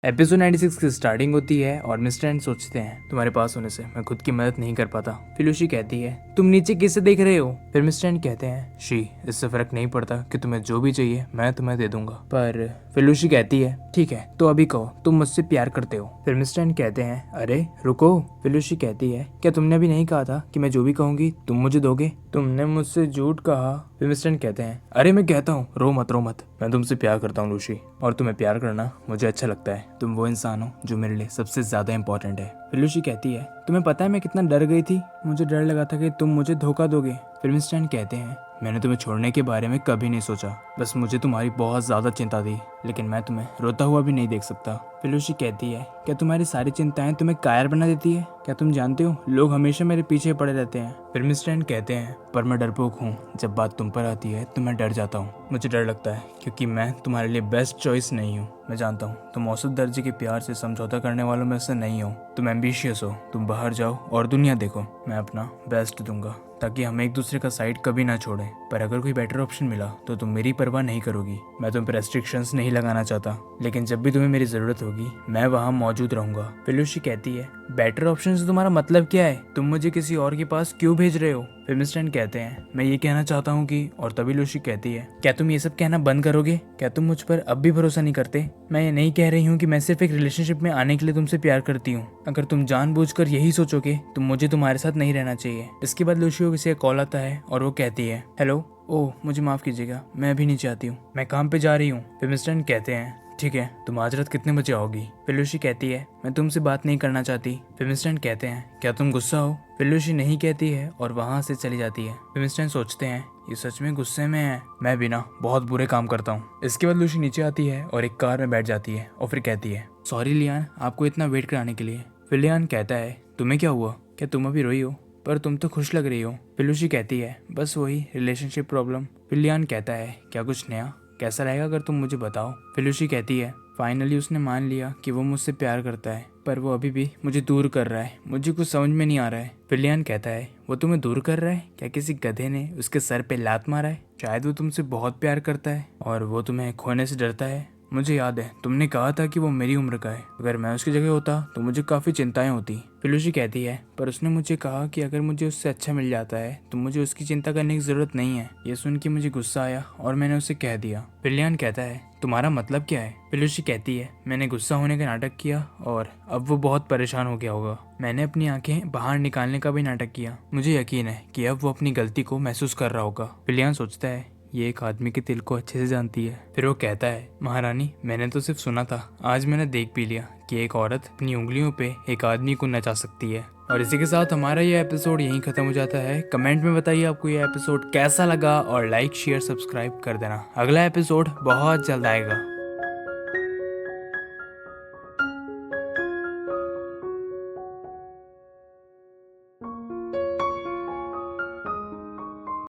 Episode 96 की starting होती है और मिस्टर एंड सोचते हैं तुम्हारे पास होने से मैं खुद की मदद नहीं कर पाता। फिर लूसी कहती है तुम नीचे किसे देख रहे हो। फिर मिस्टर एंड कहते हैं शी इससे फर्क नहीं पड़ता कि तुम्हें जो भी चाहिए मैं तुम्हें दे दूंगा। पर फिर लूसी कहती है ठीक है तो अभी कहो तुम मुझसे प्यार करते हो। फिर मिस्टर एंड कहते हैं अरे रुको। फिर लूसी कहती है क्या तुमने अभी नहीं कहा था कि मैं जो भी कहूंगी तुम मुझे दोगे। तुमने मुझसे झूठ कहा। फिर मिस्टर एंड कहते हैं अरे मैं कहता हूँ रो मत मैं तुमसे प्यार करता हूँ लूसी और तुम्हें प्यार करना मुझे अच्छा लगता है। तुम वो इंसान हो जो मेरे लिए सबसे ज्यादा इंपॉर्टेंट है। फिर लूसी कहती है तुम्हें पता है मैं कितना डर गई थी। मुझे डर लगा था कि तुम मुझे धोखा दोगे। फिर मिस्टर एंड कहते हैं मैंने तुम्हें छोड़ने के बारे में कभी नहीं सोचा, बस मुझे तुम्हारी बहुत ज्यादा चिंता थी, लेकिन मैं तुम्हें रोता हुआ भी नहीं देख सकता। फिर लूसी कहती है क्या तुम्हारी सारी चिंताएं तुम्हें कायर बना देती है। क्या तुम जानते हो लोग हमेशा मेरे पीछे पड़े रहते हैं। फिर मिस्टर एंड कहते हैं पर मैं डरपोक हूँ, जब बात तुम पर आती है तो मैं डर जाता हूँ। मुझे डर लगता है क्योंकि मैं तुम्हारे लिए बेस्ट चॉइस नहीं हूँ। मैं जानता हूँ तुम औसत दर्जे के प्यार से समझौता करने वालों में से नहीं हो। तुम एम्बिशियस हो, तुम बाहर जाओ और दुनिया देखो। मैं अपना बेस्ट दूंगा ताकि हम एक दूसरे का साइड कभी ना छोड़ें, पर अगर कोई बेटर ऑप्शन मिला तो तुम मेरी परवाह नहीं करोगी। मैं तुम पर रेस्ट्रिक्शंस नहीं लगाना चाहता, लेकिन जब भी तुम्हें मेरी जरूरत होगी मैं वहाँ मौजूद रहूंगा। फिर लूसी कहती है बेटर ऑप्शन से तुम्हारा मतलब क्या है, तुम मुझे किसी और के पास क्यों भेज रहे हो। फिर मिस्टर एंड कहते हैं मैं ये कहना चाहता हूँ कि, और तभी लूसी कहती है क्या तुम ये सब कहना बंद करोगे। क्या तुम मुझ पर अब भी भरोसा नहीं करते। मैं ये नहीं कह रही हूँ कि मैं सिर्फ एक रिलेशनशिप में आने के लिए तुमसे प्यार करती हूँ। अगर तुम जानबूझकर यही सोचोगे तो मुझे तुम्हारे साथ नहीं रहना चाहिए। इसके बाद लूसी को किसी का कॉल आता है और वो कहती है हेलो, ओह मुझे माफ कीजिएगा मैं अभी नीचे आती हूँ, मैं काम पे जा रही हूँ। फिर मिस्टर एंड कहते हैं ठीक है तुम आज रात कितने बजे आओगी। फिर लूसी कहती है मैं तुमसे बात नहीं करना चाहती। फिर मिस्टर एंड कहते हैं क्या तुम गुस्सा हो। फिर लूसी नहीं कहती है और वहाँ से चली जाती है। फिर मिस्टर एंड सोचते हैं ये सच में गुस्से में है, मैं भी ना बहुत बुरे काम करता हूँ। इसके बाद लूसी नीचे आती है और एक कार में बैठ जाती है और फिर कहती है सॉरी लियान आपको इतना वेट कराने के लिए। फिर लियान कहता है तुम्हें क्या हुआ, क्या तुम अभी रोई हो, पर तुम तो खुश लग रही हो। फिर लूसी कहती है बस वही रिलेशनशिप प्रॉब्लम। फिर लियान कहता है क्या कुछ नया, कैसा रहेगा अगर तुम मुझे बताओ। फिर लूसी कहती है फाइनली उसने मान लिया कि वो मुझसे प्यार करता है, पर वो अभी भी मुझे दूर कर रहा है, मुझे कुछ समझ में नहीं आ रहा है। फिर लियान कहता है वो तुम्हें दूर कर रहा है, क्या किसी गधे ने उसके सर पे लात मारा है। शायद वो तुमसे बहुत प्यार करता है और वो तुम्हें खोने से डरता है। मुझे याद है तुमने कहा था कि वो मेरी उम्र का है, अगर मैं उसकी जगह होता तो मुझे काफ़ी चिंताएं होती। फिर लूसी कहती है पर उसने मुझे कहा कि अगर मुझे उससे अच्छा मिल जाता है तो मुझे उसकी चिंता करने की ज़रूरत नहीं है। ये सुन के मुझे गुस्सा आया और मैंने उसे कह दिया। फिर लियान कहता है तुम्हारा मतलब क्या है। फिर लूसी कहती है मैंने गुस्सा होने का नाटक किया और अब वो बहुत परेशान हो गया होगा। मैंने अपनी आंखें बाहर निकालने का भी नाटक किया। मुझे यकीन है कि अब वो अपनी गलती को महसूस कर रहा होगा। फिर लियान सोचता है ये एक आदमी के दिल को अच्छे से जानती है। फिर वो कहता है महारानी मैंने तो सिर्फ सुना था, आज मैंने देख भी लिया कि एक औरत अपनी उंगलियों पे एक आदमी को नचा सकती है। और इसी के साथ हमारा ये एपिसोड यहीं खत्म हो जाता है। कमेंट में बताइए आपको ये एपिसोड कैसा लगा और लाइक शेयर सब्सक्राइब कर देना। अगला एपिसोड बहुत जल्द आएगा।